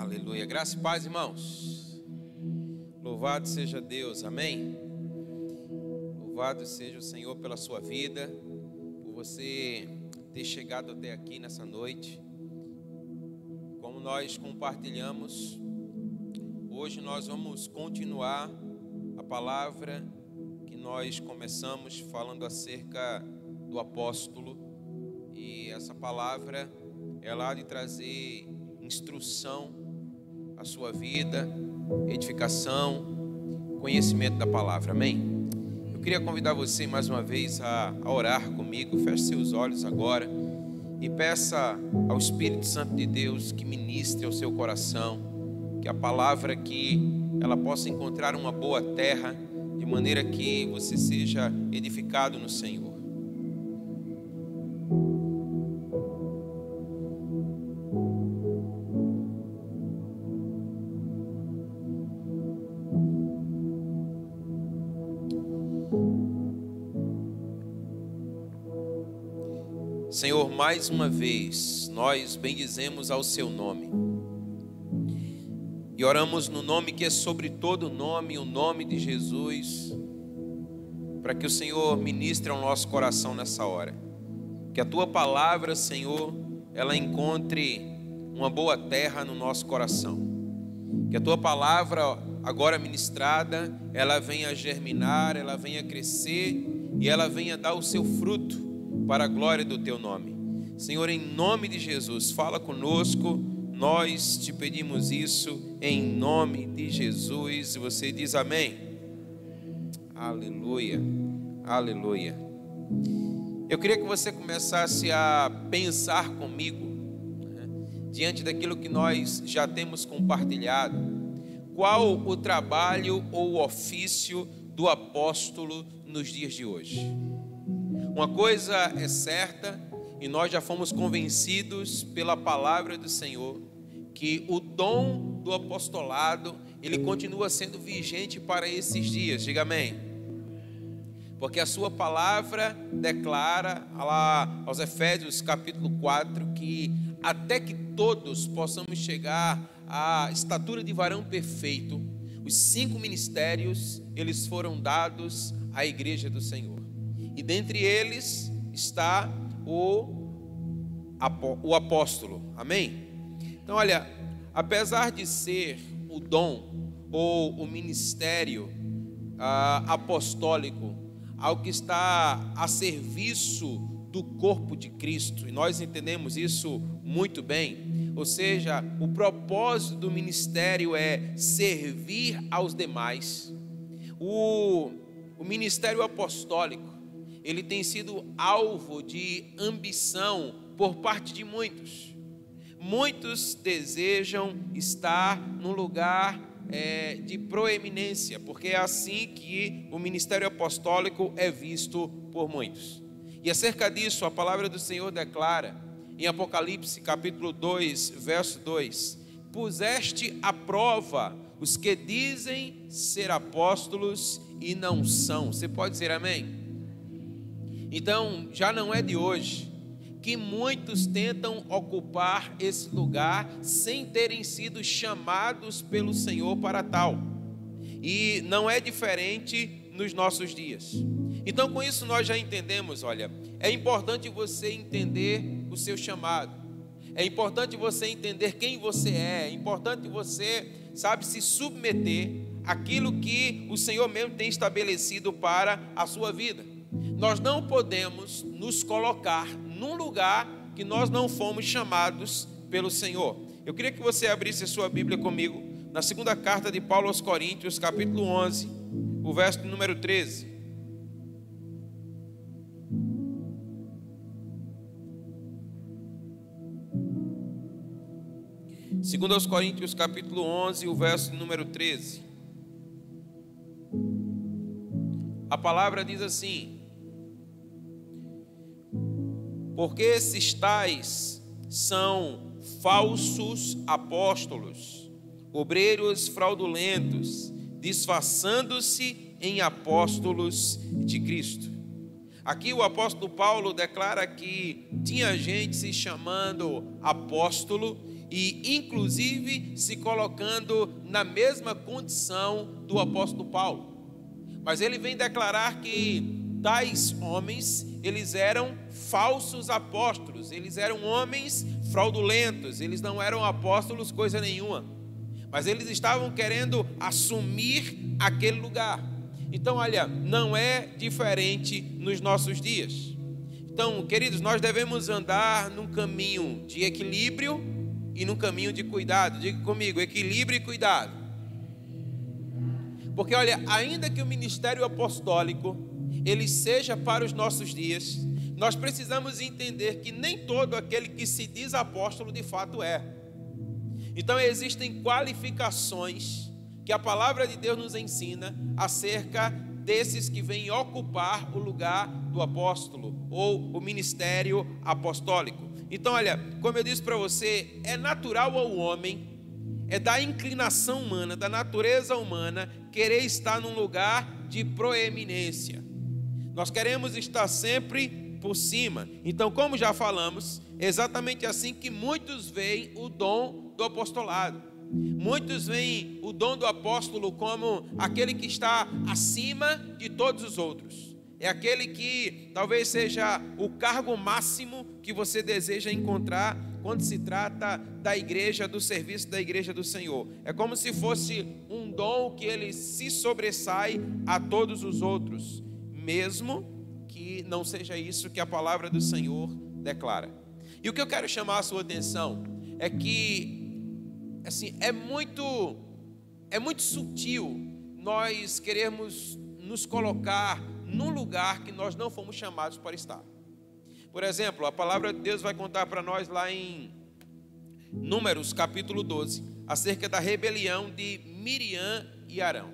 Aleluia. Graça e paz, irmãos. Louvado seja Deus, amém? Louvado seja o Senhor pela sua vida, por você ter chegado até aqui nessa noite. Como nós compartilhamos, hoje nós vamos continuar a palavra que nós começamos falando acerca do apóstolo. E essa palavra, ela há de trazer instrução à sua vida, edificação, conhecimento da palavra, amém? Eu queria convidar você mais uma vez a orar comigo. Feche seus olhos agora e peça ao Espírito Santo de Deus que ministre ao seu coração, que a palavra aqui ela possa encontrar uma boa terra, de maneira que você seja edificado no Senhor. Senhor, mais uma vez, nós bendizemos ao seu nome e oramos no nome que é sobre todo nome, o nome de Jesus, para que o Senhor ministre ao nosso coração nessa hora. Que a tua palavra, Senhor, ela encontre uma boa terra no nosso coração. Que a tua palavra, agora ministrada, ela venha germinar, ela venha crescer e ela venha dar o seu fruto para a glória do teu nome. Senhor, em nome de Jesus, fala conosco, nós te pedimos isso em nome de Jesus. E você diz amém? Aleluia, aleluia. Eu queria que você começasse a pensar comigo, diante daquilo que nós já temos compartilhado, qual o trabalho ou o ofício do apóstolo nos dias de hoje. Uma coisa é certa, e nós já fomos convencidos pela palavra do Senhor, que o dom do apostolado, ele continua sendo vigente para esses dias. Diga amém. Porque a sua palavra declara lá aos Efésios capítulo 4, que até que todos possamos chegar à estatura de varão perfeito, os 5 ministérios, eles foram dados à igreja do Senhor. E dentre eles está o apóstolo, amém? Então olha, apesar de ser o dom ou o ministério apostólico, algo que está a serviço do corpo de Cristo, e nós entendemos isso muito bem, ou seja, o propósito do ministério é servir aos demais. O ministério apostólico, ele tem sido alvo de ambição por parte de muitos. Muitos desejam estar num lugar de proeminência, porque é assim que o ministério apostólico é visto por muitos. E acerca disso, a palavra do Senhor declara, em Apocalipse capítulo 2, verso 2, puseste à prova os que dizem ser apóstolos e não são. Você pode dizer amém? Então, já não é de hoje que muitos tentam ocupar esse lugar sem terem sido chamados pelo Senhor para tal. E não é diferente nos nossos dias. Então, com isso nós já entendemos, olha, é importante você entender o seu chamado. É importante você entender quem você é importante você, se submeter àquilo que o Senhor mesmo tem estabelecido para a sua vida. Nós não podemos nos colocar num lugar que nós não fomos chamados pelo Senhor. Eu queria que você abrisse a sua Bíblia comigo na segunda carta de Paulo aos Coríntios, capítulo 11, o verso número 13. Segundo aos Coríntios, capítulo 11, o verso número 13. A palavra diz assim: porque esses tais são falsos apóstolos, obreiros fraudulentos, disfarçando-se em apóstolos de Cristo. Aqui o apóstolo Paulo declara que tinha gente se chamando apóstolo e inclusive se colocando na mesma condição do apóstolo Paulo. Mas ele vem declarar que tais homens, eles eram falsos apóstolos, eles eram homens fraudulentos, eles não eram apóstolos coisa nenhuma, mas eles estavam querendo assumir aquele lugar. Então, olha, não é diferente nos nossos dias. Então, queridos, nós devemos andar num caminho de equilíbrio e num caminho de cuidado. Diga comigo, equilíbrio e cuidado. Porque, olha, ainda que o ministério apostólico ele seja para os nossos dias, nós precisamos entender que nem todo aquele que se diz apóstolo de fato é. Então existem qualificações que a palavra de Deus nos ensina acerca desses que vêm ocupar o lugar do apóstolo ou o ministério apostólico. Então, olha, como eu disse para você, é natural ao homem, é da inclinação humana, da natureza humana, querer estar num lugar de proeminência. Nós queremos estar sempre por cima. Então, como já falamos, é exatamente assim que muitos veem o dom do apostolado. Muitos veem o dom do apóstolo como aquele que está acima de todos os outros. É aquele que talvez seja o cargo máximo que você deseja encontrar quando se trata da igreja, do serviço da igreja do Senhor. É como se fosse um dom que ele se sobressai a todos os outros, mesmo que não seja isso que a palavra do Senhor declara. E o que eu quero chamar a sua atenção é que, assim, é muito sutil nós queremos nos colocar num lugar que nós não fomos chamados para estar. Por exemplo, a palavra de Deus vai contar para nós lá em Números capítulo 12, acerca da rebelião de Miriam e Arão.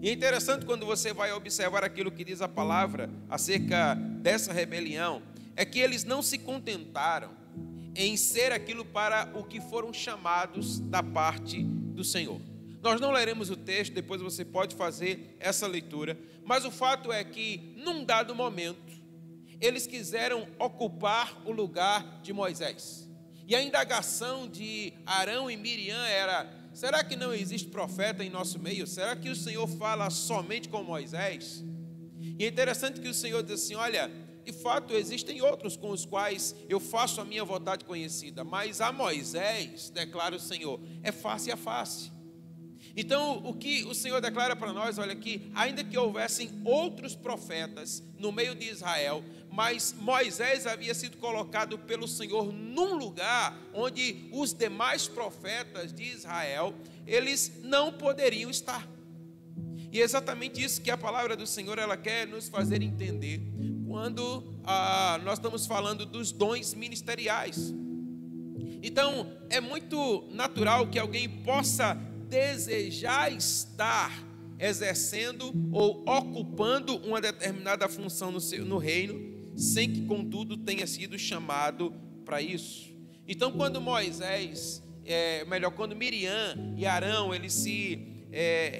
E é interessante quando você vai observar aquilo que diz a palavra acerca dessa rebelião, é que eles não se contentaram em ser aquilo para o que foram chamados da parte do Senhor. Nós não leremos o texto, depois você pode fazer essa leitura, mas o fato é que, num dado momento, eles quiseram ocupar o lugar de Moisés. E a indagação de Arão e Miriam era: será que não existe profeta em nosso meio? Será que o Senhor fala somente com Moisés? E é interessante que o Senhor diz assim: olha, de fato existem outros com os quais eu faço a minha vontade conhecida, mas a Moisés, declara o Senhor, é face a face. Então, o que o Senhor declara para nós, olha aqui, ainda que houvessem outros profetas no meio de Israel, mas Moisés havia sido colocado pelo Senhor num lugar onde os demais profetas de Israel, eles não poderiam estar. E é exatamente isso que a palavra do Senhor, ela quer nos fazer entender quando nós estamos falando dos dons ministeriais. Então, é muito natural que alguém possa desejar estar exercendo ou ocupando uma determinada função no reino, sem que contudo tenha sido chamado para isso. Então, quando quando Miriam e Arão, eles se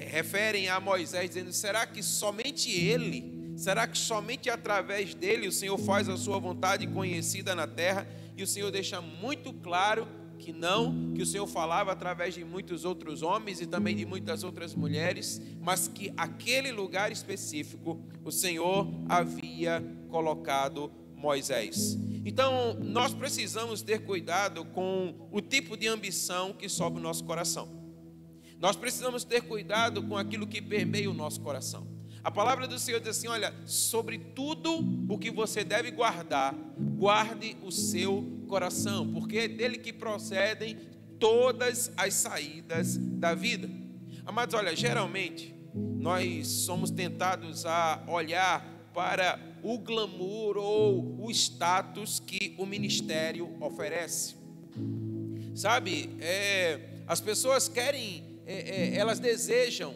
referem a Moisés, dizendo: será que somente ele, será que somente através dele o Senhor faz a sua vontade conhecida na terra? E o Senhor deixa muito claro que não, que o Senhor falava através de muitos outros homens e também de muitas outras mulheres, mas que aquele lugar específico o Senhor havia colocado Moisés. Então nós precisamos ter cuidado com o tipo de ambição que sobe o nosso coração. Nós precisamos ter cuidado com aquilo que permeia o nosso coração. A palavra do Senhor diz assim: olha, sobre tudo o que você deve guardar, guarde o seu coração, porque é dele que procedem todas as saídas da vida. Amados, olha, geralmente nós somos tentados a olhar para o glamour ou o status que o ministério oferece. Sabe, as pessoas querem, elas desejam,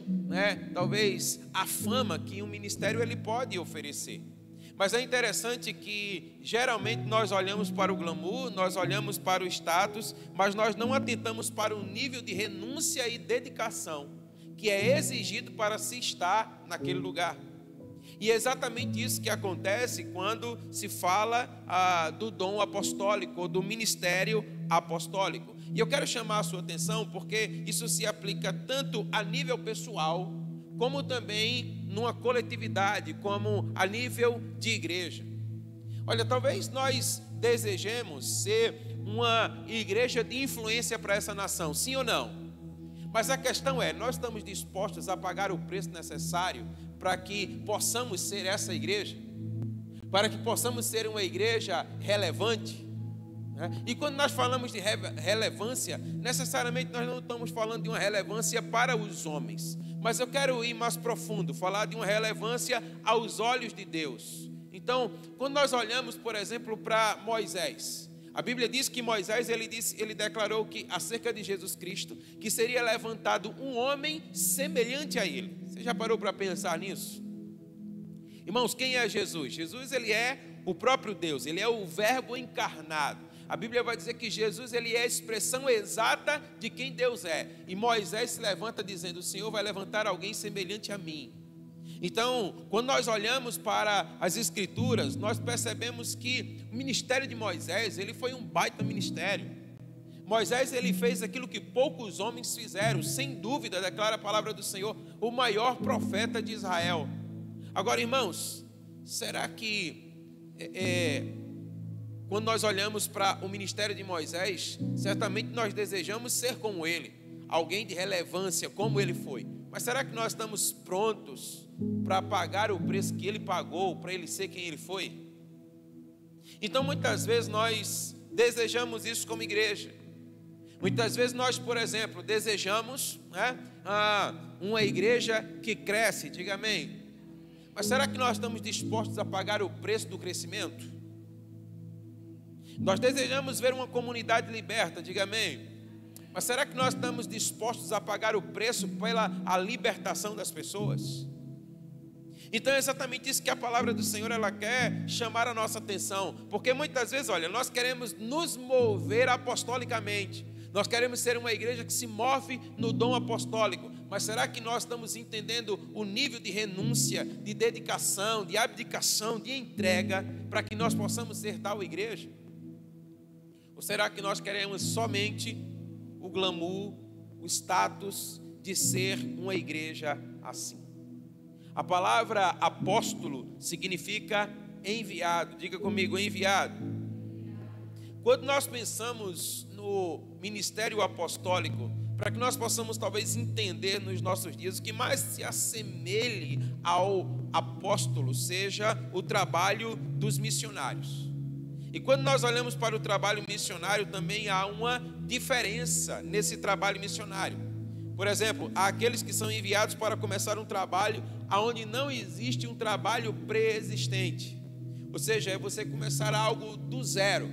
talvez a fama que um ministério ele pode oferecer. Mas é interessante que geralmente nós olhamos para o glamour, nós olhamos para o status, mas nós não atentamos para o nível de renúncia e dedicação que é exigido para se estar naquele lugar. E é exatamente isso que acontece quando se fala do dom apostólico, ou do ministério apostólico. E eu quero chamar a sua atenção porque isso se aplica tanto a nível pessoal, como também numa coletividade, como a nível de igreja. Olha, talvez nós desejemos ser uma igreja de influência para essa nação, sim ou não? Mas a questão é, nós estamos dispostos a pagar o preço necessário para que possamos ser essa igreja? Para que possamos ser uma igreja relevante? E quando nós falamos de relevância, necessariamente nós não estamos falando de uma relevância para os homens, mas eu quero ir mais profundo, falar de uma relevância aos olhos de Deus. Então, quando nós olhamos, por exemplo, para Moisés, a Bíblia diz que Moisés, ele declarou que acerca de Jesus Cristo, que seria levantado um homem semelhante a ele. Você já parou para pensar nisso? Irmãos, quem é Jesus? Jesus, ele é o próprio Deus, ele é o Verbo encarnado. A Bíblia vai dizer que Jesus, ele é a expressão exata de quem Deus é. E Moisés se levanta dizendo, o Senhor vai levantar alguém semelhante a mim. Então, quando nós olhamos para as Escrituras, nós percebemos que o ministério de Moisés, ele foi um baita ministério. Moisés, ele fez aquilo que poucos homens fizeram, sem dúvida, declara a palavra do Senhor, o maior profeta de Israel. Agora, irmãos, será que quando nós olhamos para o ministério de Moisés, certamente nós desejamos ser como ele, alguém de relevância como ele foi. Mas será que nós estamos prontos para pagar o preço que ele pagou, para ele ser quem ele foi? Então muitas vezes nós desejamos isso como igreja. Muitas vezes nós, por exemplo, desejamos uma igreja que cresce, diga amém. Mas será que nós estamos dispostos a pagar o preço do crescimento? Nós desejamos ver uma comunidade liberta, diga amém. Mas será que nós estamos dispostos a pagar o preço pela a libertação das pessoas? Então é exatamente isso que a palavra do Senhor ela quer chamar a nossa atenção. Porque muitas vezes, olha, nós queremos nos mover apostolicamente. Nós queremos ser uma igreja que se move no dom apostólico. Mas será que nós estamos entendendo o nível de renúncia, de dedicação, de abdicação, de entrega, para que nós possamos ser tal igreja? Ou será que nós queremos somente o glamour, o status de ser uma igreja assim? A palavra apóstolo significa enviado. Diga comigo, enviado. Quando nós pensamos no ministério apostólico, para que nós possamos talvez entender nos nossos dias, o que mais se assemelhe ao apóstolo seja o trabalho dos missionários. E quando nós olhamos para o trabalho missionário, também há uma diferença nesse trabalho missionário. Por exemplo, há aqueles que são enviados para começar um trabalho onde não existe um trabalho pré-existente. Ou seja, é você começar algo do zero.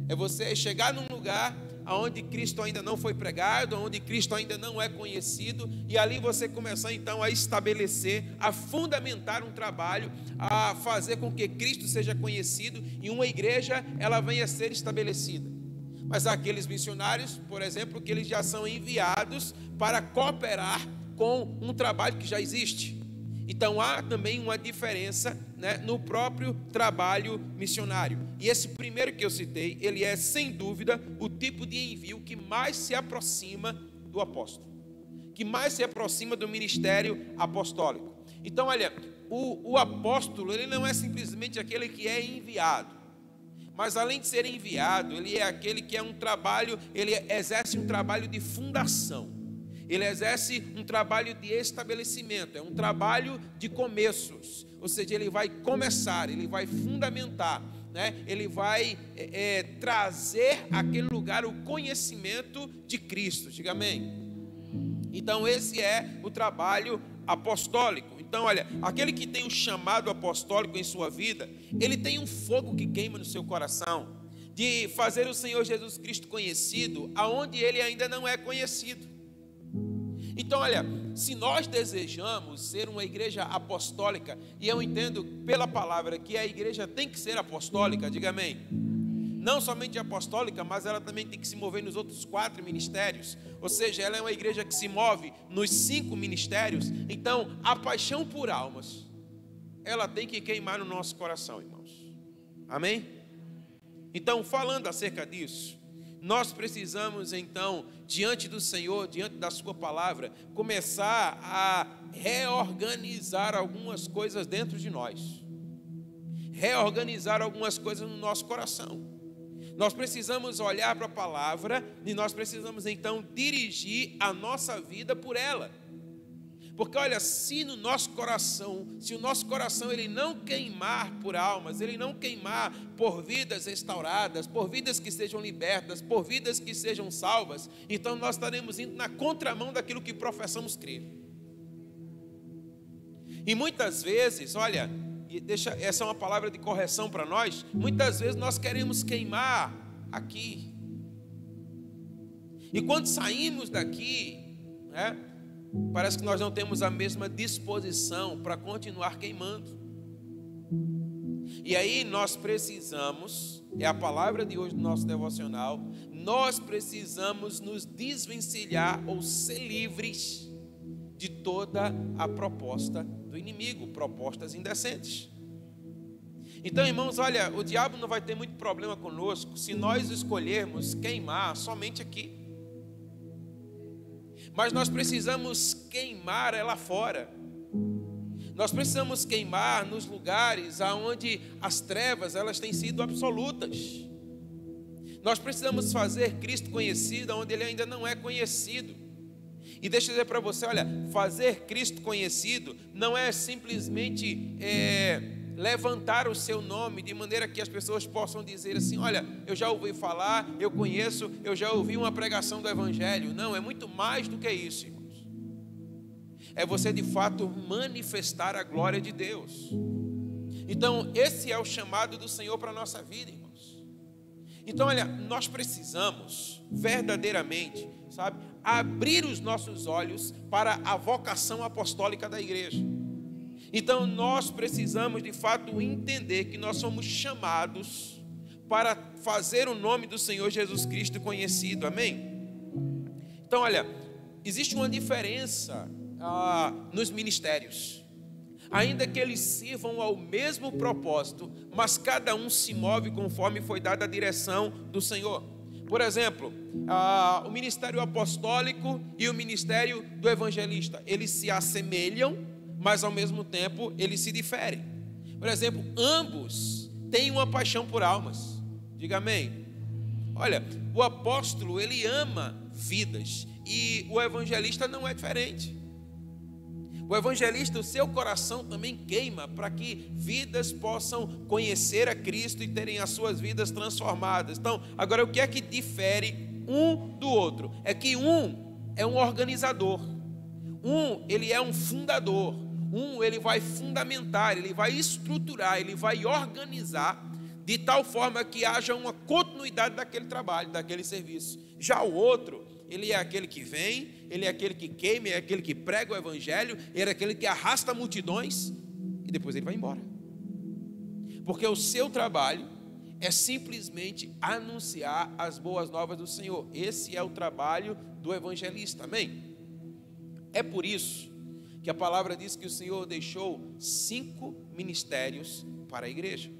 É você chegar num lugar onde Cristo ainda não foi pregado, onde Cristo ainda não é conhecido, e ali você começar então a estabelecer, a fundamentar um trabalho, a fazer com que Cristo seja conhecido e uma igreja ela venha a ser estabelecida. Mas há aqueles missionários, por exemplo, que eles já são enviados para cooperar com um trabalho que já existe. Então há também uma diferença, no próprio trabalho missionário. E esse primeiro que eu citei, ele é sem dúvida o tipo de envio que mais se aproxima do apóstolo, que mais se aproxima do ministério apostólico. Então olha, o apóstolo, ele não é simplesmente aquele que é enviado, mas além de ser enviado, ele é aquele que é um trabalho, ele exerce um trabalho de fundação. Ele exerce um trabalho de estabelecimento, é um trabalho de começos, ou seja, ele vai começar, ele vai fundamentar, ele vai trazer àquele lugar o conhecimento de Cristo, diga amém. Então esse é o trabalho apostólico. Então olha, aquele que tem um chamado apostólico em sua vida, ele tem um fogo que queima no seu coração, de fazer o Senhor Jesus Cristo conhecido, aonde ele ainda não é conhecido. Então olha, se nós desejamos ser uma igreja apostólica, e eu entendo pela palavra que a igreja tem que ser apostólica, diga amém. Não somente apostólica, mas ela também tem que se mover nos outros 4 ministérios. Ou seja, ela é uma igreja que se move nos 5 ministérios. Então a paixão por almas ela tem que queimar no nosso coração, irmãos. Amém? Então, falando acerca disso, nós precisamos então, diante do Senhor, diante da sua palavra, começar a reorganizar algumas coisas dentro de nós. Reorganizar algumas coisas no nosso coração. Nós precisamos olhar para a palavra e nós precisamos então dirigir a nossa vida por ela. Porque olha, se o nosso coração ele não queimar por almas, ele não queimar por vidas restauradas, por vidas que sejam libertas, por vidas que sejam salvas, então nós estaremos indo na contramão daquilo que professamos crer. E muitas vezes, olha, essa é uma palavra de correção para nós, muitas vezes nós queremos queimar aqui. E quando saímos daqui, né? Parece que nós não temos a mesma disposição para continuar queimando. E aí nós precisamos, é a palavra de hoje do nosso devocional, nós precisamos nos desvencilhar ou ser livres de toda a proposta do inimigo, propostas indecentes. Então, irmãos, olha, o diabo não vai ter muito problema conosco se nós escolhermos queimar somente aqui. Mas nós precisamos queimar ela fora. Nós precisamos queimar nos lugares onde as trevas elas têm sido absolutas. Nós precisamos fazer Cristo conhecido onde Ele ainda não é conhecido. E deixa eu dizer para você, olha, fazer Cristo conhecido não é simplesmente levantar o seu nome de maneira que as pessoas possam dizer assim, olha, eu já ouvi falar, eu conheço, eu já ouvi uma pregação do Evangelho. Não, é muito mais do que isso, irmãos. É você de fato manifestar a glória de Deus. Então, esse é o chamado do Senhor para a nossa vida, irmãos. Então, olha, nós precisamos verdadeiramente, sabe, abrir os nossos olhos para a vocação apostólica da igreja. Então nós precisamos de fato entender que nós somos chamados para fazer o nome do Senhor Jesus Cristo conhecido, amém? Então olha, existe uma diferença nos ministérios, ainda que eles sirvam ao mesmo propósito, mas cada um se move conforme foi dada a direção do Senhor. Por exemplo, o ministério apostólico e o ministério do evangelista, eles se assemelham, mas ao mesmo tempo eles se diferem. Por exemplo, ambos têm uma paixão por almas. Diga amém. Olha, o apóstolo ele ama vidas e o evangelista não é diferente. O evangelista, o seu coração também queima para que vidas possam conhecer a Cristo e terem as suas vidas transformadas. Então, agora o que é que difere um do outro? É que um é um organizador, ele é um fundador. Ele vai fundamentar, ele vai estruturar, ele vai organizar de tal forma que haja uma continuidade daquele trabalho, daquele serviço. Já o outro, ele é aquele que vem, ele é aquele que queima, é aquele que prega o evangelho, ele é aquele que arrasta multidões e depois ele vai embora. Porque o seu trabalho é simplesmente anunciar as boas novas do Senhor. Esse é o trabalho do evangelista, amém? É por isso que a palavra diz que o Senhor deixou 5 ministérios para a igreja.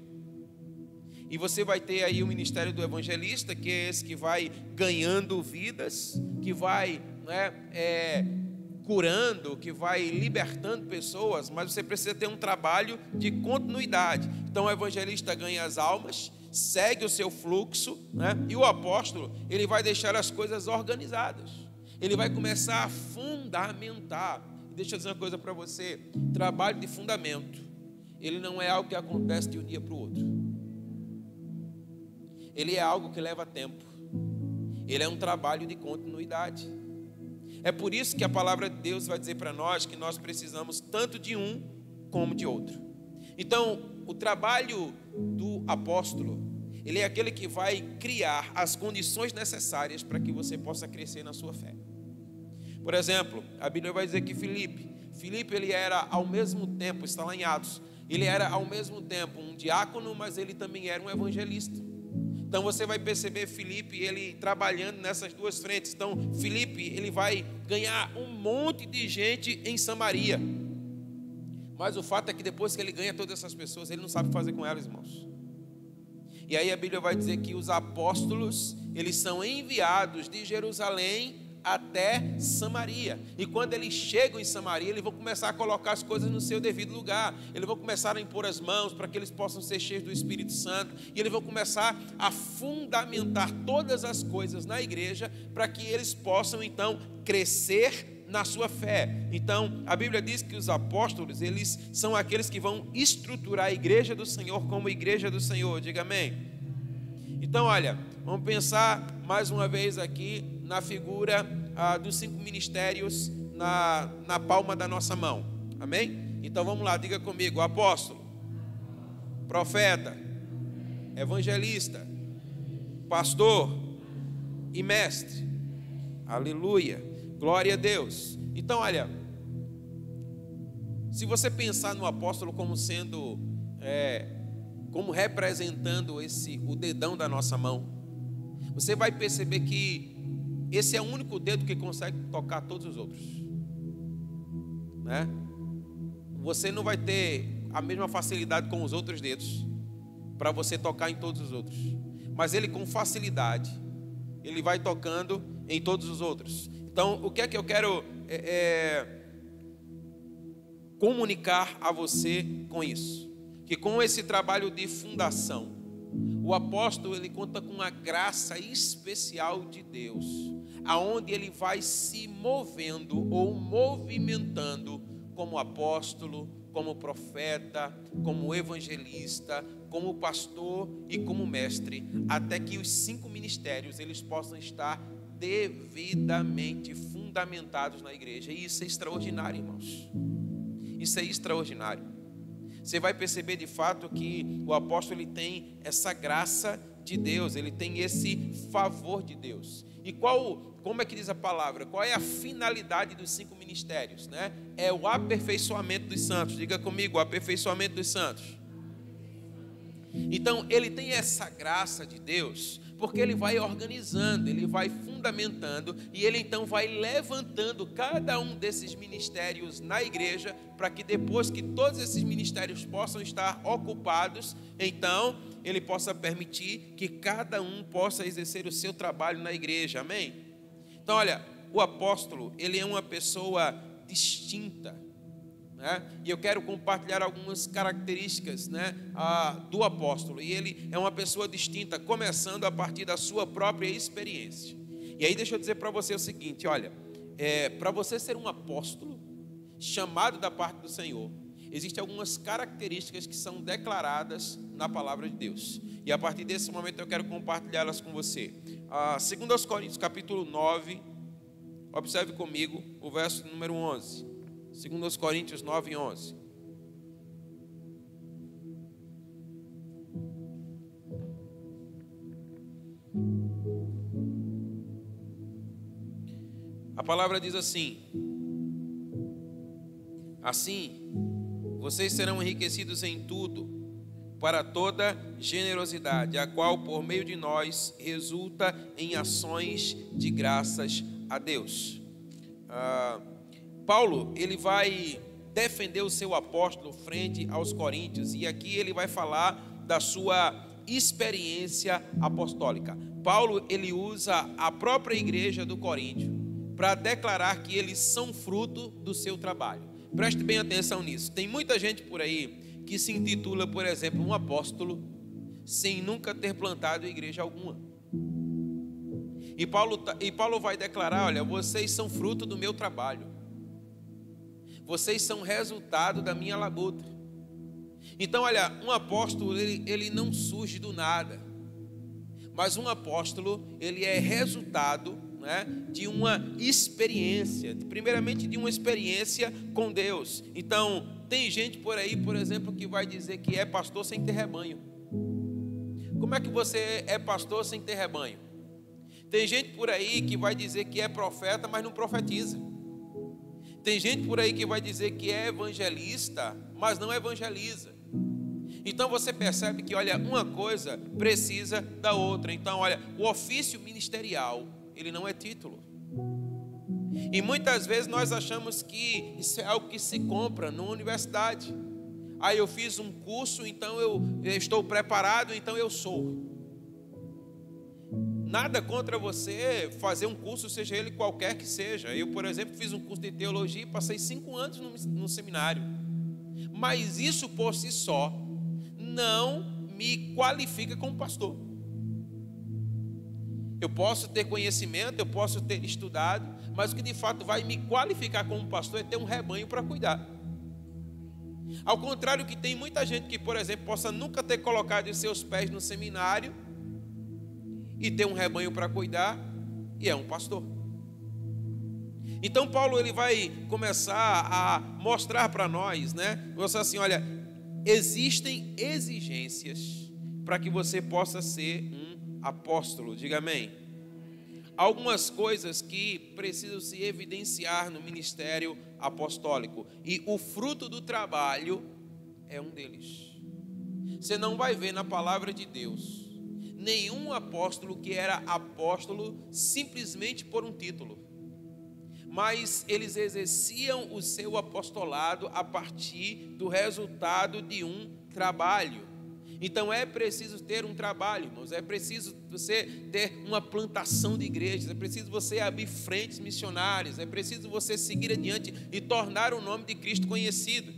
E você vai ter aí o ministério do evangelista, que é esse que vai ganhando vidas, que vai curando, que vai libertando pessoas, mas você precisa ter um trabalho de continuidade. Então o evangelista ganha as almas, segue o seu fluxo, e o apóstolo ele vai deixar as coisas organizadas. Ele vai começar a fundamentar. Deixa eu dizer uma coisa para você, trabalho de fundamento, ele não é algo que acontece de um dia para o outro. Ele é algo que leva tempo. Ele é um trabalho de continuidade. É por isso que a palavra de Deus vai dizer para nós que nós precisamos tanto de um como de outro. Então, o trabalho do apóstolo, ele é aquele que vai criar as condições necessárias para que você possa crescer na sua fé. Por exemplo, a Bíblia vai dizer que Filipe ele era ao mesmo tempo, está lá em Atos, ele era ao mesmo tempo um diácono, mas ele também era um evangelista. Então você vai perceber Filipe ele trabalhando nessas duas frentes. Então Filipe ele vai ganhar um monte de gente em Samaria, Mas o fato é que depois que ele ganha todas essas pessoas, ele não sabe o que fazer com elas, irmãos. E aí a Bíblia vai dizer que os apóstolos, eles são enviados de Jerusalém até Samaria. E quando eles chegam em Samaria, eles vão começar a colocar as coisas no seu devido lugar. Eles vão começar a impor as mãos para que eles possam ser cheios do Espírito Santo. E eles vão começar a fundamentar todas as coisas na igreja para que eles possam então crescer na sua fé. Então, a Bíblia diz que os apóstolos, eles são aqueles que vão estruturar a igreja do Senhor como igreja do Senhor. Diga amém. Então, olha, vamos pensar mais uma vez aqui na figura dos 5 ministérios na palma da nossa mão. Amém? Então vamos lá, diga comigo: apóstolo, profeta, evangelista, pastor e mestre. Aleluia, glória a Deus. Então olha, se você pensar no apóstolo como sendo, como representando o dedão da nossa mão, você vai perceber que esse é o único dedo que consegue tocar todos os outros, né? Você não vai ter a mesma facilidade com os outros dedos para você tocar em todos os outros, mas ele com facilidade, ele vai tocando em todos os outros. Então, o que é que eu quero comunicar a você com isso? Que com esse trabalho de fundação, o apóstolo, ele conta com uma graça especial de Deus, aonde ele vai se movendo ou movimentando como apóstolo, como profeta, como evangelista, como pastor e como mestre, até que os 5 ministérios eles possam estar devidamente fundamentados na igreja. E isso é extraordinário, irmãos. Isso é extraordinário. Você vai perceber de fato que o apóstolo ele tem essa graça de Deus, ele tem esse favor de Deus. E como é que diz a palavra? Qual é a finalidade dos 5 ministérios, né? É o aperfeiçoamento dos santos. Diga comigo, o aperfeiçoamento dos santos. Então, ele tem essa graça de Deus, porque ele vai organizando, ele vai fundamentando, e ele então vai levantando cada um desses ministérios na igreja, para que depois que todos esses ministérios possam estar ocupados, então ele possa permitir que cada um possa exercer o seu trabalho na igreja, amém? Então olha, o apóstolo, ele é uma pessoa distinta, né? E eu quero compartilhar algumas características, né, do apóstolo. E ele é uma pessoa distinta, começando a partir da sua própria experiência. E aí deixa eu dizer para você o seguinte, olha, para você ser um apóstolo chamado da parte do Senhor, existem algumas características que são declaradas na palavra de Deus. E a partir desse momento eu quero compartilhá-las com você. 2 Coríntios capítulo 9, observe comigo o verso número 11. 2 Coríntios 9, 11. A palavra diz assim: assim, vocês serão enriquecidos em tudo, para toda generosidade, a qual por meio de nós resulta em ações de graças a Deus. Paulo, ele vai defender o seu apóstolo frente aos coríntios, e aqui ele vai falar da sua experiência apostólica. Paulo, ele usa a própria igreja do Coríntio para declarar que eles são fruto do seu trabalho. Preste bem atenção nisso. Tem muita gente por aí que se intitula, por exemplo, um apóstolo, sem nunca ter plantado igreja alguma. E Paulo vai declarar, olha, vocês são fruto do meu trabalho. Vocês são resultado da minha labuta. Então, olha, um apóstolo, ele não surge do nada. Mas um apóstolo, ele é resultado, né, de uma experiência, primeiramente de uma experiência com Deus. Então, tem gente por aí, por exemplo, que vai dizer que é pastor sem ter rebanho. Como é que você é pastor sem ter rebanho? Tem gente por aí que vai dizer que é profeta, mas não profetiza. Tem gente por aí que vai dizer que é evangelista, mas não evangeliza. Então você percebe que, olha, uma coisa precisa da outra. Então, olha, o ofício ministerial, ele não é título. E muitas vezes nós achamos que isso é algo que se compra numa universidade. Ah, eu fiz um curso, então eu estou preparado, então eu sou. Nada contra você fazer um curso, seja ele qualquer que seja. Eu, por exemplo, fiz um curso de teologia e passei 5 anos no seminário. Mas isso por si só não me qualifica como pastor. Eu posso ter conhecimento, eu posso ter estudado, mas o que de fato vai me qualificar como pastor é ter um rebanho para cuidar. Ao contrário que tem muita gente que, por exemplo, possa nunca ter colocado os seus pés no seminário e ter um rebanho para cuidar e é um pastor. Então Paulo ele vai começar a mostrar para nós, né? Você assim, olha, existem exigências para que você possa ser um apóstolo. Diga amém. Algumas coisas que precisam se evidenciar no ministério apostólico. E o fruto do trabalho é um deles. Você não vai ver na palavra de Deus nenhum apóstolo que era apóstolo simplesmente por um título. Mas eles exerciam o seu apostolado a partir do resultado de um trabalho. Então é preciso ter um trabalho, irmãos. É preciso você ter uma plantação de igrejas. É preciso você abrir frentes missionárias. É preciso você seguir adiante e tornar o nome de Cristo conhecido.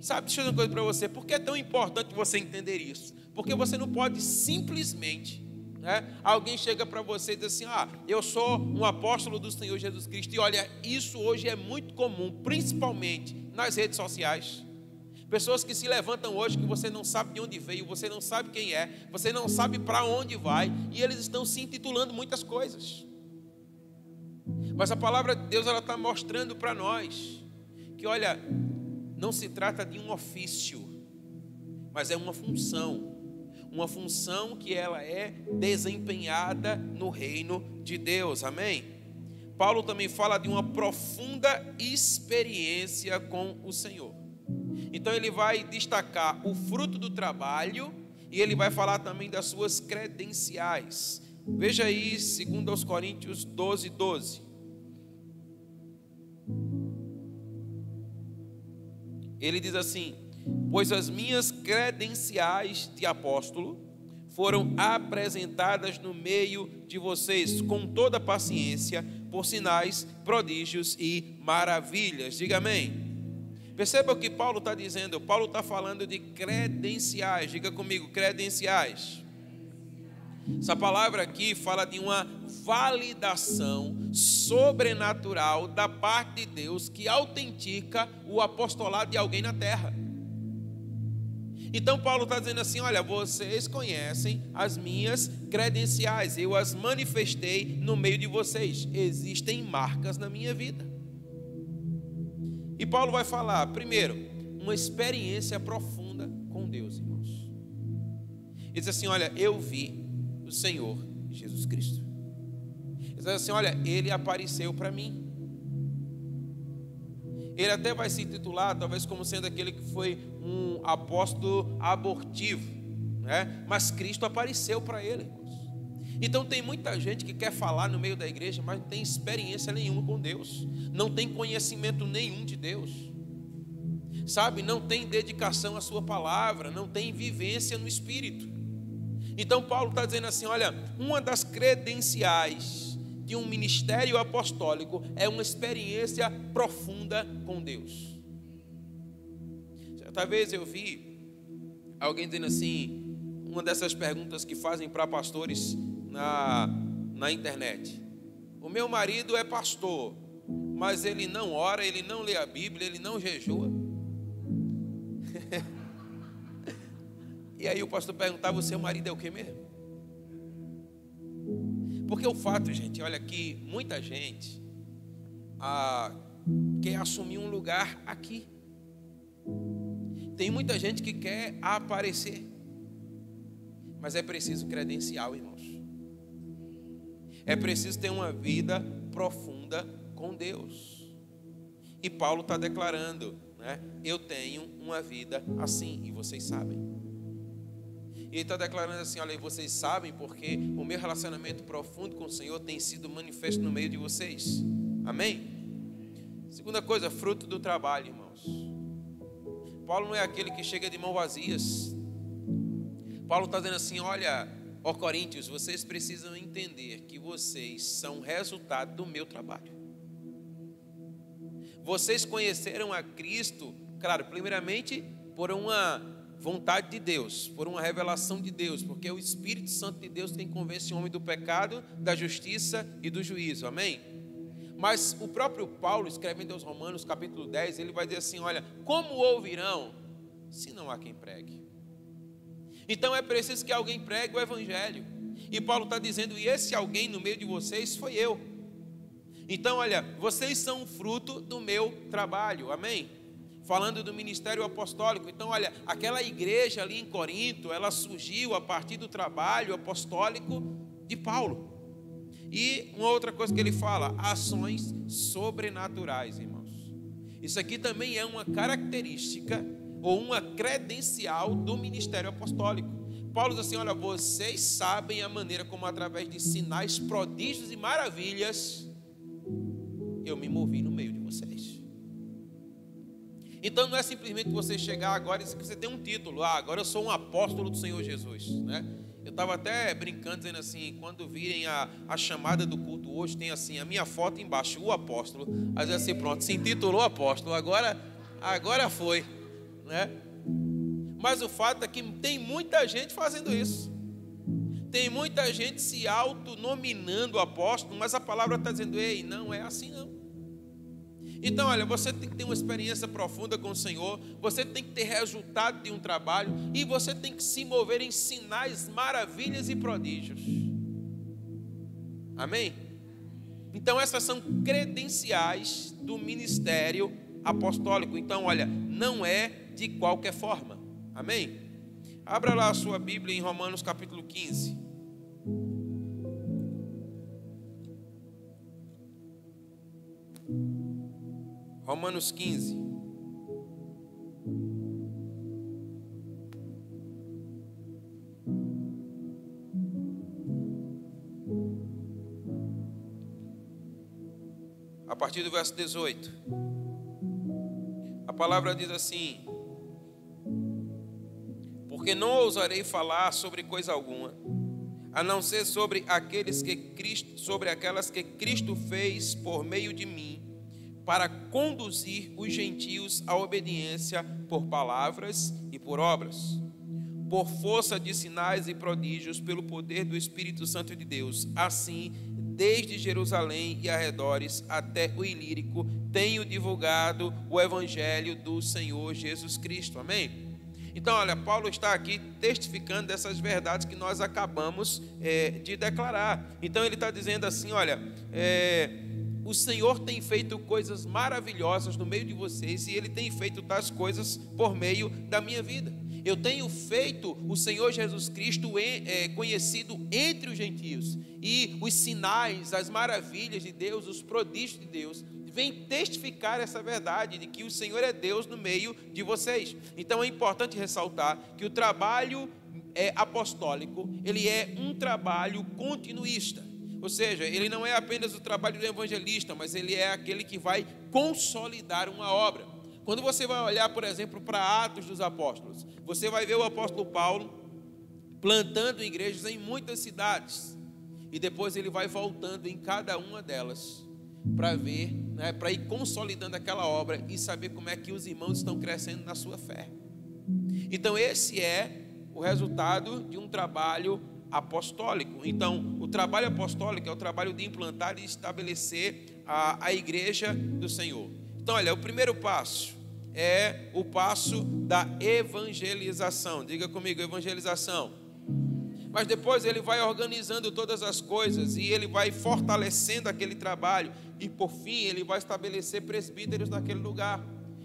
Sabe, deixa eu dizer uma coisa para você. Por que é tão importante você entender isso? Porque você não pode simplesmente, né, alguém chega para você e diz assim: ah, eu sou um apóstolo do Senhor Jesus Cristo. E olha, isso hoje é muito comum, principalmente nas redes sociais. Pessoas que se levantam hoje que você não sabe de onde veio, você não sabe quem é, você não sabe para onde vai, e eles estão se intitulando muitas coisas. Mas a palavra de Deus, ela está mostrando para nós que, olha, não se trata de um ofício, mas é uma função que ela é desempenhada no reino de Deus, amém? Paulo também fala de uma profunda experiência com o Senhor. Então ele vai destacar o fruto do trabalho e ele vai falar também das suas credenciais. Veja aí 2 Coríntios 12, 12. Ele diz assim: pois as minhas credenciais de apóstolo foram apresentadas no meio de vocês com toda paciência, por sinais, prodígios e maravilhas. Diga amém. Perceba o que Paulo está dizendo. Paulo está falando de credenciais. Diga comigo, credenciais. Essa palavra aqui fala de uma validação sobrenatural da parte de Deus que autentica o apostolado de alguém na terra. Então Paulo está dizendo assim: olha, vocês conhecem as minhas credenciais, eu as manifestei no meio de vocês, existem marcas na minha vida. E Paulo vai falar, primeiro, uma experiência profunda com Deus, irmãos. Ele diz assim: olha, eu vi o Senhor Jesus Cristo. Ele diz assim: olha, Ele apareceu para mim. Ele até vai se intitular, talvez, como sendo aquele que foi um apóstolo abortivo, né? Mas Cristo apareceu para ele, irmãos. Então tem muita gente que quer falar no meio da igreja, mas não tem experiência nenhuma com Deus, não tem conhecimento nenhum de Deus, sabe? Não tem dedicação à sua palavra, não tem vivência no Espírito. Então Paulo está dizendo assim: olha, uma das credenciais de um ministério apostólico é uma experiência profunda com Deus. Certa vez eu vi alguém dizendo assim, uma dessas perguntas que fazem para pastores na internet: o meu marido é pastor, mas ele não ora, ele não lê a Bíblia, ele não jejua. E aí o pastor perguntava: o seu marido é o que mesmo? Porque o fato, gente, olha, que muita gente quer assumir um lugar aqui. Tem muita gente que quer aparecer, mas é preciso credencial, irmãos. É preciso ter uma vida profunda com Deus. E Paulo está declarando, né? Eu tenho uma vida assim, e vocês sabem. E ele está declarando assim: olha, vocês sabem porque o meu relacionamento profundo com o Senhor tem sido manifesto no meio de vocês. Amém? Segunda coisa, fruto do trabalho, irmãos. Paulo não é aquele que chega de mãos vazias. Paulo está dizendo assim: olha, ó Coríntios, vocês precisam entender que vocês são resultado do meu trabalho. Vocês conheceram a Cristo, claro, primeiramente por uma vontade de Deus, por uma revelação de Deus, porque o Espírito Santo de Deus tem convence o homem do pecado, da justiça e do juízo, amém? Mas o próprio Paulo, escrevendo aos Romanos, capítulo 10, ele vai dizer assim: olha, como ouvirão, se não há quem pregue? Então é preciso que alguém pregue o Evangelho, e Paulo está dizendo, e esse alguém no meio de vocês foi eu. Então olha, vocês são fruto do meu trabalho, amém? Falando do ministério apostólico. Então olha, aquela igreja ali em Corinto, ela surgiu a partir do trabalho apostólico de Paulo. E uma outra coisa que ele fala, ações sobrenaturais, irmãos. Isso aqui também é uma característica ou uma credencial do ministério apostólico. Paulo diz assim: olha, vocês sabem a maneira como através de sinais, prodígios e maravilhas eu me movi no meio de vocês. Então não é simplesmente você chegar agora e você tem um título, agora eu sou um apóstolo do Senhor Jesus, né? Eu estava até brincando, dizendo assim, quando virem a chamada do culto hoje, tem assim, a minha foto embaixo, o apóstolo. Às vezes assim, pronto, se intitulou apóstolo, agora foi, né? Mas o fato é que tem muita gente fazendo isso. Tem muita gente se autonominando apóstolo, mas a palavra está dizendo: ei, não é assim não. Então olha, você tem que ter uma experiência profunda com o Senhor, você tem que ter resultado de um trabalho, e você tem que se mover em sinais, maravilhas e prodígios. Amém? Então essas são credenciais do ministério apostólico. Então olha, não é de qualquer forma. Amém? Abra lá a sua Bíblia em Romanos capítulo 15. Romanos 15. A partir do verso 18. A palavra diz assim: porque não ousarei falar sobre coisa alguma, a não ser sobre aquelas que Cristo fez por meio de mim, para conduzir os gentios à obediência por palavras e por obras, por força de sinais e prodígios, pelo poder do Espírito Santo de Deus. Assim, desde Jerusalém e arredores até o Ilírico, tenho divulgado o Evangelho do Senhor Jesus Cristo. Amém? Então, olha, Paulo está aqui testificando dessas verdades que nós acabamos de declarar. Então, ele está dizendo assim, olha, o Senhor tem feito coisas maravilhosas no meio de vocês, e Ele tem feito tais coisas por meio da minha vida. Eu tenho feito o Senhor Jesus Cristo conhecido entre os gentios, e os sinais, as maravilhas de Deus, os prodígios de Deus, vêm testificar essa verdade de que o Senhor é Deus no meio de vocês. Então é importante ressaltar que o trabalho apostólico, ele é um trabalho continuista. Ou seja, ele não é apenas o trabalho do evangelista, mas ele é aquele que vai consolidar uma obra. Quando você vai olhar, por exemplo, para Atos dos Apóstolos, você vai ver o apóstolo Paulo plantando igrejas em muitas cidades, e depois ele vai voltando em cada uma delas para ver, né, para ir consolidando aquela obra e saber como é que os irmãos estão crescendo na sua fé. Então esse é o resultado de um trabalho apostólico. Então o trabalho apostólico é o trabalho de implantar e estabelecer a igreja do Senhor. Então olha, o primeiro passo é o passo da evangelização. Diga comigo, evangelização. Mas depois ele vai organizando todas as coisas, e ele vai fortalecendo aquele trabalho, e por fim ele vai estabelecer presbíteros naquele lugar.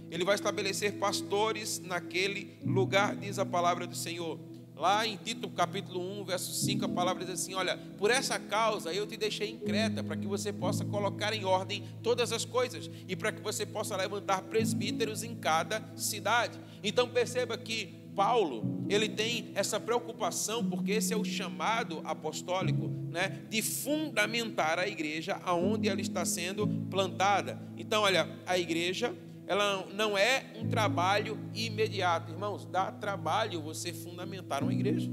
Ele vai estabelecer pastores naquele lugar, diz a palavra do Senhor. Lá em Tito capítulo 1, verso 5, a palavra diz assim, olha, por essa causa eu te deixei em Creta, para que você possa colocar em ordem todas as coisas, e para que você possa levantar presbíteros em cada cidade. Então perceba que Paulo, ele tem essa preocupação, porque esse é o chamado apostólico, né, de fundamentar a igreja aonde ela está sendo plantada. Então, olha, a igreja, ela não é um trabalho imediato. Irmãos, dá trabalho você fundamentar uma igreja.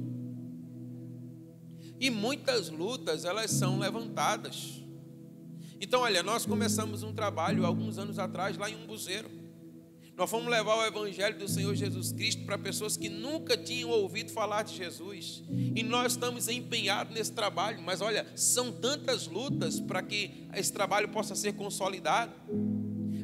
E muitas lutas, elas são levantadas. Então, olha, nós começamos um trabalho alguns anos atrás lá em Umbuzeiro. Nós fomos levar o evangelho do Senhor Jesus Cristo para pessoas que nunca tinham ouvido falar de Jesus. E nós estamos empenhados nesse trabalho. Mas olha, são tantas lutas para que esse trabalho possa ser consolidado.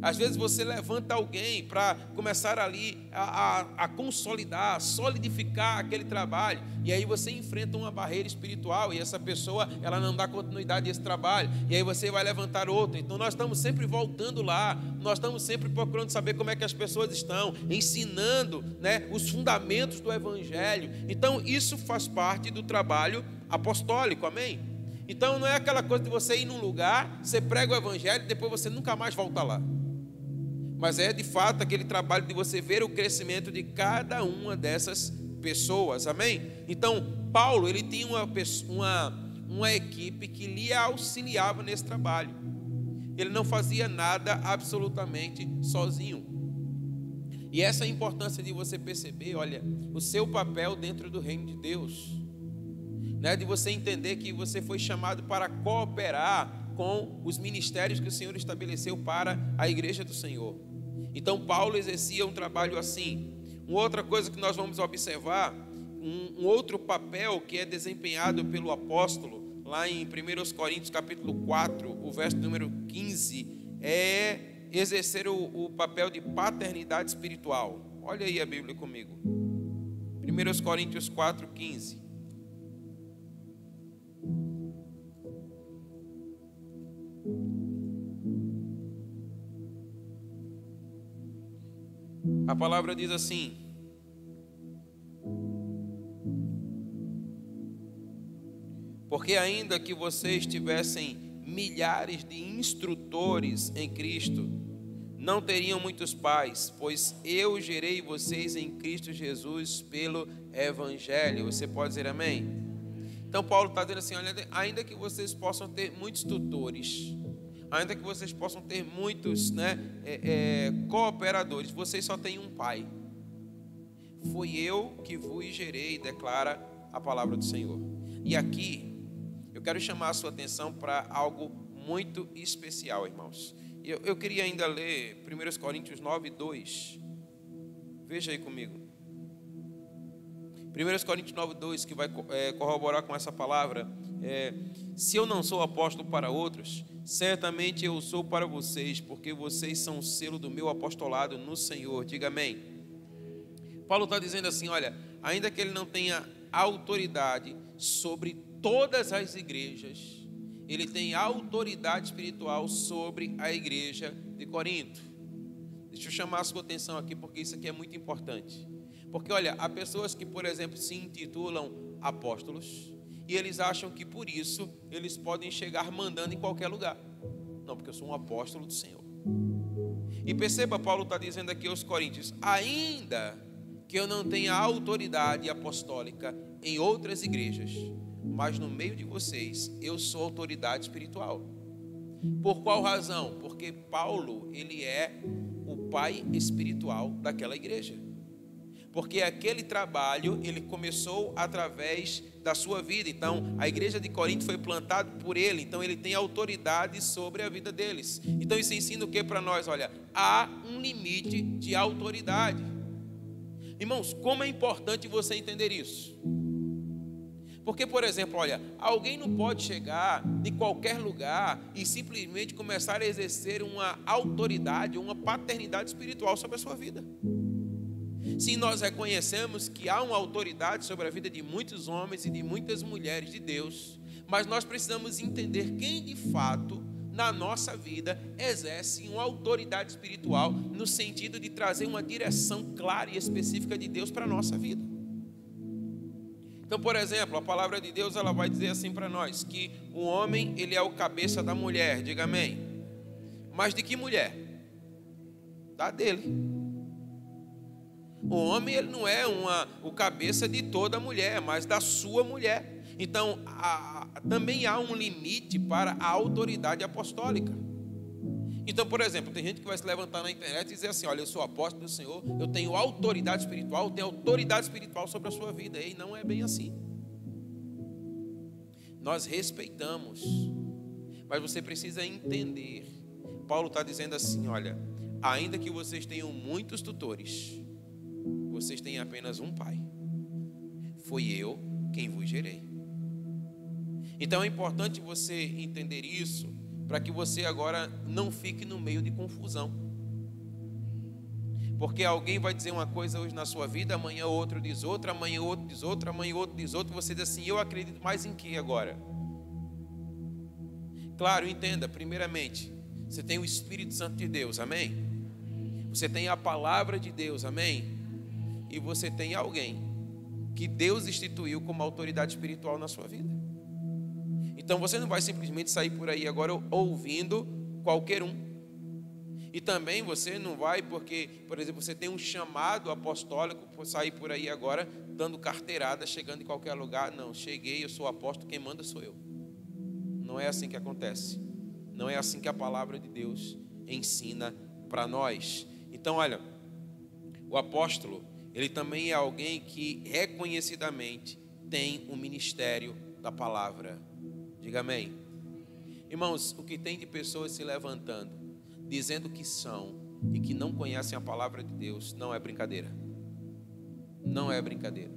Às vezes você levanta alguém para começar ali a consolidar, a solidificar aquele trabalho. E aí você enfrenta uma barreira espiritual e essa pessoa, ela não dá continuidade a esse trabalho. E aí você vai levantar outro. Então nós estamos sempre voltando lá. Nós estamos sempre procurando saber como é que as pessoas estão, ensinando, né, os fundamentos do evangelho. Então isso faz parte do trabalho apostólico, amém? Então não é aquela coisa de você ir num lugar, você prega o evangelho e depois você nunca mais volta lá. Mas é de fato aquele trabalho de você ver o crescimento de cada uma dessas pessoas, amém? Então, Paulo, ele tinha uma equipe que lhe auxiliava nesse trabalho. Ele não fazia nada absolutamente sozinho. E essa é a importância de você perceber, olha, o seu papel dentro do reino de Deus, né? De você entender que você foi chamado para cooperar com os ministérios que o Senhor estabeleceu para a igreja do Senhor. Então Paulo exercia um trabalho assim. Uma outra coisa que nós vamos observar, um outro papel que é desempenhado pelo apóstolo, lá em 1 Coríntios capítulo 4, o verso número 15, é exercer o papel de paternidade espiritual. Olha aí a Bíblia comigo. 1 Coríntios 4, 15. A palavra diz assim: porque ainda que vocês tivessem milhares de instrutores em Cristo, não teriam muitos pais, pois eu gerei vocês em Cristo Jesus pelo Evangelho. Você pode dizer amém? Então Paulo está dizendo assim, olha, ainda que vocês possam ter muitos tutores, ainda que vocês possam ter muitos, né, cooperadores, vocês só têm um pai. Foi eu que vos gerei, declara a palavra do Senhor. E aqui, eu quero chamar a sua atenção para algo muito especial, irmãos. Eu queria ainda ler 1 Coríntios 9, 2. Veja aí comigo. 1 Coríntios 9, 2, que vai corroborar com essa palavra. Se eu não sou apóstolo para outros, certamente eu sou para vocês, porque vocês são o selo do meu apostolado no Senhor. Diga amém. Paulo está dizendo assim, olha, ainda que ele não tenha autoridade sobre todas as igrejas, ele tem autoridade espiritual sobre a igreja de Corinto. Deixa eu chamar a sua atenção aqui, porque isso aqui é muito importante. Porque olha, há pessoas que, por exemplo, se intitulam apóstolos, e eles acham que por isso eles podem chegar mandando em qualquer lugar. Não, porque eu sou um apóstolo do Senhor. E perceba, Paulo está dizendo aqui aos Coríntios, ainda que eu não tenha autoridade apostólica em outras igrejas, mas no meio de vocês eu sou autoridade espiritual. Por qual razão? Porque Paulo, ele é o pai espiritual daquela igreja. Porque aquele trabalho, ele começou através da sua vida. Então, a igreja de Corinto foi plantada por ele. Então, ele tem autoridade sobre a vida deles. Então, isso ensina o que para nós? Olha, há um limite de autoridade. Irmãos, como é importante você entender isso. Porque, por exemplo, olha, alguém não pode chegar de qualquer lugar e simplesmente começar a exercer uma autoridade, uma paternidade espiritual sobre a sua vida. Sim, nós reconhecemos que há uma autoridade sobre a vida de muitos homens e de muitas mulheres de Deus, mas nós precisamos entender quem de fato na nossa vida exerce uma autoridade espiritual no sentido de trazer uma direção clara e específica de Deus para a nossa vida. Então, por exemplo, a palavra de Deus, ela vai dizer assim para nós, que o homem, ele é o cabeça da mulher, diga amém. Mas de que mulher? Da dele. O homem, ele não é o cabeça de toda mulher, mas da sua mulher. Então, também há um limite para a autoridade apostólica. Então, por exemplo, tem gente que vai se levantar na internet e dizer assim: olha, eu sou apóstolo do Senhor, eu tenho autoridade espiritual, sobre a sua vida. E não é bem assim. Nós respeitamos, mas você precisa entender. Paulo está dizendo assim: olha, ainda que vocês tenham muitos tutores, vocês têm apenas um pai. Foi eu quem vos gerei. Então é importante você entender isso, para que você agora não fique no meio de confusão. Porque alguém vai dizer uma coisa hoje na sua vida, amanhã outro diz outra, amanhã outro diz outra, amanhã outro diz outra, e você diz assim: eu acredito mais em que agora? Claro, entenda, primeiramente, você tem o Espírito Santo de Deus, amém? Você tem a palavra de Deus, amém? E você tem alguém que Deus instituiu como autoridade espiritual na sua vida. Então você não vai simplesmente sair por aí agora ouvindo qualquer um. E também você não vai porque, por exemplo, você tem um chamado apostólico, por sair por aí agora dando carteirada, chegando em qualquer lugar. Não, cheguei, eu sou apóstolo, quem manda sou eu. Não é assim que acontece. Não é assim que a palavra de Deus ensina para nós. Então, olha, o apóstolo, ele também é alguém que reconhecidamente tem o ministério da palavra. Diga amém. Irmãos, o que tem de pessoas se levantando, dizendo que são e que não conhecem a palavra de Deus, não é brincadeira. Não é brincadeira.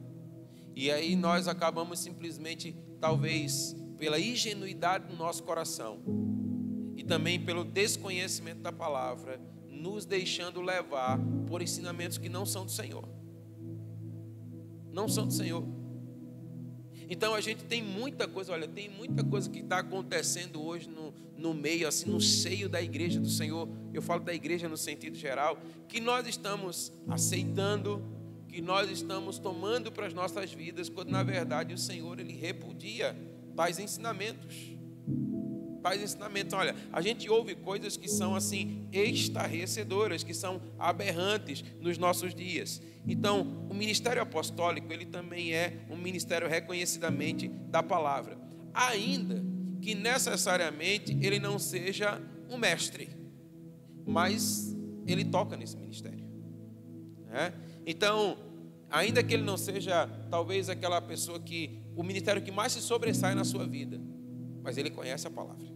E aí nós acabamos simplesmente, talvez, pela ingenuidade do nosso coração e também pelo desconhecimento da palavra, nos deixando levar por ensinamentos que não são do Senhor. Não são do Senhor. Então a gente tem muita coisa, olha, tem muita coisa que está acontecendo hoje no meio, assim, no seio da igreja do Senhor. Eu falo da igreja no sentido geral, que nós estamos aceitando, que nós estamos tomando para as nossas vidas, quando na verdade o Senhor, Ele repudia tais ensinamentos. Tais ensinamentos, olha, a gente ouve coisas que são assim estarrecedoras, que são aberrantes nos nossos dias. Então, o ministério apostólico, ele também é um ministério reconhecidamente da palavra, ainda que necessariamente ele não seja um mestre, mas ele toca nesse ministério, né? Então, ainda que ele não seja talvez aquela pessoa que o ministério que mais se sobressai na sua vida, mas ele conhece a palavra.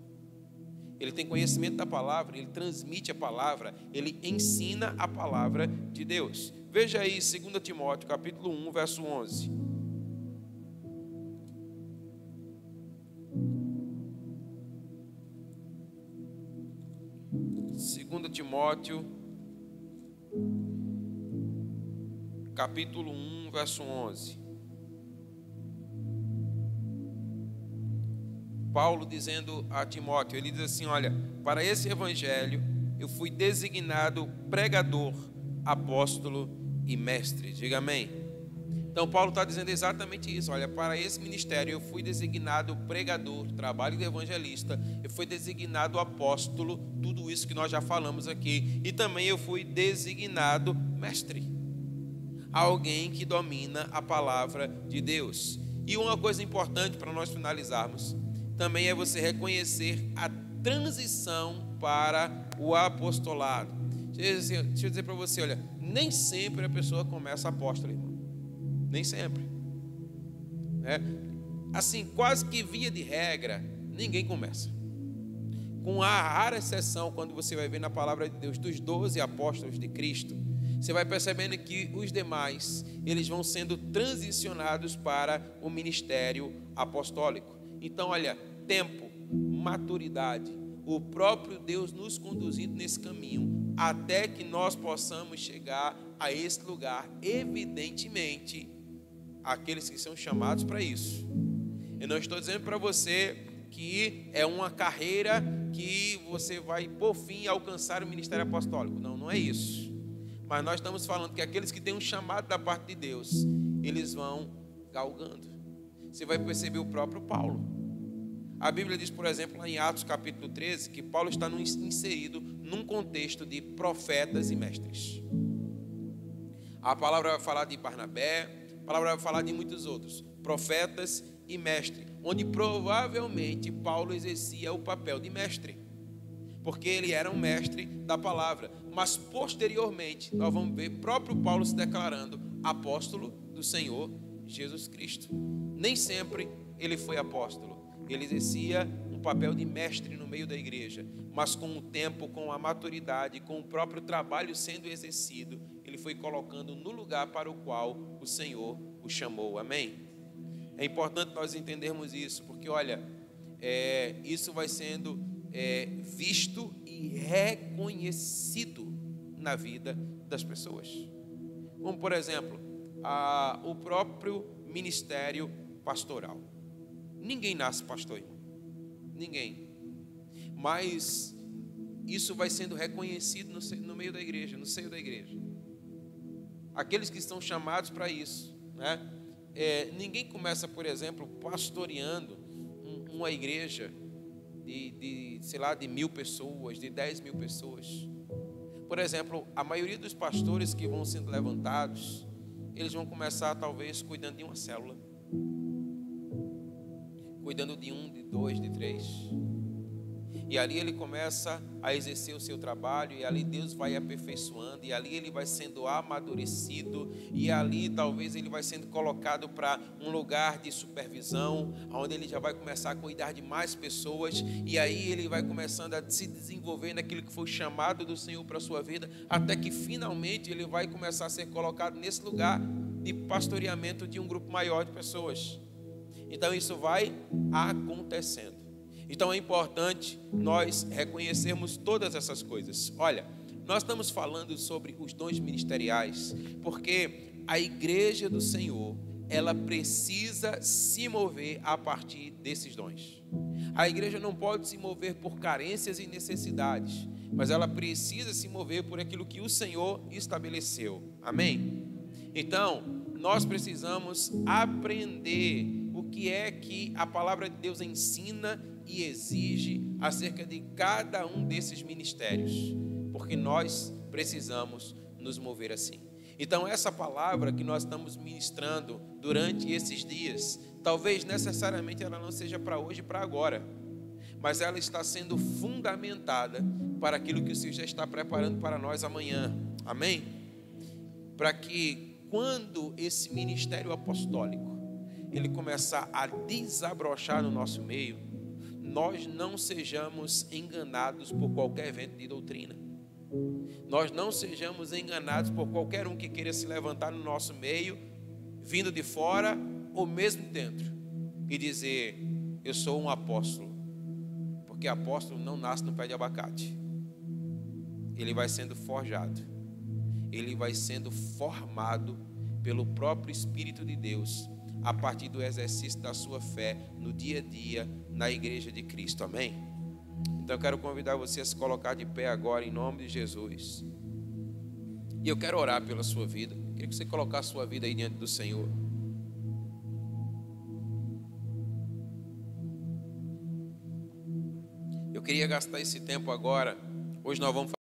Ele tem conhecimento da palavra, ele transmite a palavra, ele ensina a palavra de Deus. Veja aí 2 Timóteo, capítulo 1, verso 11. Segunda Timóteo, capítulo 1, verso 11. Paulo dizendo a Timóteo, ele diz assim: olha, para esse evangelho eu fui designado pregador, apóstolo e mestre. Diga amém. Então Paulo está dizendo exatamente isso: olha, para esse ministério eu fui designado pregador, trabalho de evangelista, eu fui designado apóstolo, tudo isso que nós já falamos aqui, e também eu fui designado mestre, alguém que domina a palavra de Deus. E uma coisa importante para nós finalizarmos também é você reconhecer a transição para o apostolado. Deixa eu dizer para você, olha, nem sempre a pessoa começa apóstolo, irmão. Nem sempre. Assim, quase que via de regra, ninguém começa. Com a rara exceção, quando você vai ver na palavra de Deus, dos 12 apóstolos de Cristo, você vai percebendo que os demais, eles vão sendo transicionados para o ministério apostólico. Então, olha, tempo, maturidade, o próprio Deus nos conduzindo nesse caminho, até que nós possamos chegar a esse lugar, evidentemente, aqueles que são chamados para isso. Eu não estou dizendo para você que é uma carreira que você vai, por fim, alcançar o ministério apostólico. Não, não é isso. Mas nós estamos falando que aqueles que têm um chamado da parte de Deus, eles vão galgando. Você vai perceber o próprio Paulo. A Bíblia diz, por exemplo, lá em Atos capítulo 13, que Paulo está inserido num contexto de profetas e mestres. A palavra vai falar de Barnabé, a palavra vai falar de muitos outros, profetas e mestre, onde provavelmente Paulo exercia o papel de mestre, porque ele era um mestre da palavra. Mas posteriormente nós vamos ver próprio Paulo se declarando apóstolo do Senhor Jesus Cristo. Nem sempre ele foi apóstolo, ele exercia um papel de mestre no meio da igreja, mas com o tempo, com a maturidade, com o próprio trabalho sendo exercido, ele foi colocando no lugar para o qual o Senhor o chamou. Amém? É importante nós entendermos isso, porque olha, isso vai sendo visto e reconhecido na vida das pessoas. Como por exemplo, o próprio ministério pastoral. Ninguém nasce pastor, irmão. Ninguém. Mas isso vai sendo reconhecido no meio da igreja, no seio da igreja. Aqueles que estão chamados para isso, né? Ninguém começa, por exemplo, pastoreando uma igreja de 1.000 pessoas, de 10.000 pessoas. Por exemplo, a maioria dos pastores que vão sendo levantados, eles vão começar talvez cuidando de uma célula, cuidando de 1, de 2, de 3. E ali ele começa a exercer o seu trabalho, e ali Deus vai aperfeiçoando, e ali ele vai sendo amadurecido, e ali talvez ele vai sendo colocado para um lugar de supervisão, onde ele já vai começar a cuidar de mais pessoas, e aí ele vai começando a se desenvolver naquilo que foi chamado do Senhor para a sua vida, até que finalmente ele vai começar a ser colocado nesse lugar de pastoreamento de um grupo maior de pessoas. Então isso vai acontecendo. Então é importante nós reconhecermos todas essas coisas. Olha, nós estamos falando sobre os dons ministeriais, porque a igreja do Senhor, ela precisa se mover a partir desses dons. A igreja não pode se mover por carências e necessidades, mas ela precisa se mover por aquilo que o Senhor estabeleceu. Amém? Então, nós precisamos aprender o que é que a palavra de Deus ensina e exige acerca de cada um desses ministérios, porque nós precisamos nos mover assim. Então essa palavra que nós estamos ministrando durante esses dias, talvez necessariamente ela não seja para hoje e para agora, mas ela está sendo fundamentada para aquilo que o Senhor já está preparando para nós amanhã. Amém? Para que quando esse ministério apostólico ele começar a desabrochar no nosso meio, nós não sejamos enganados por qualquer vento de doutrina. Nós não sejamos enganados por qualquer um que queira se levantar no nosso meio, vindo de fora ou mesmo dentro, e dizer: eu sou um apóstolo. Porque apóstolo não nasce no pé de abacate. Ele vai sendo forjado, ele vai sendo formado pelo próprio Espírito de Deus, a partir do exercício da sua fé no dia a dia na igreja de Cristo. Amém? Então eu quero convidar você a se colocar de pé agora em nome de Jesus. E eu quero orar pela sua vida. Eu queria que você colocasse a sua vida aí diante do Senhor. Eu queria gastar esse tempo agora. Hoje nós vamos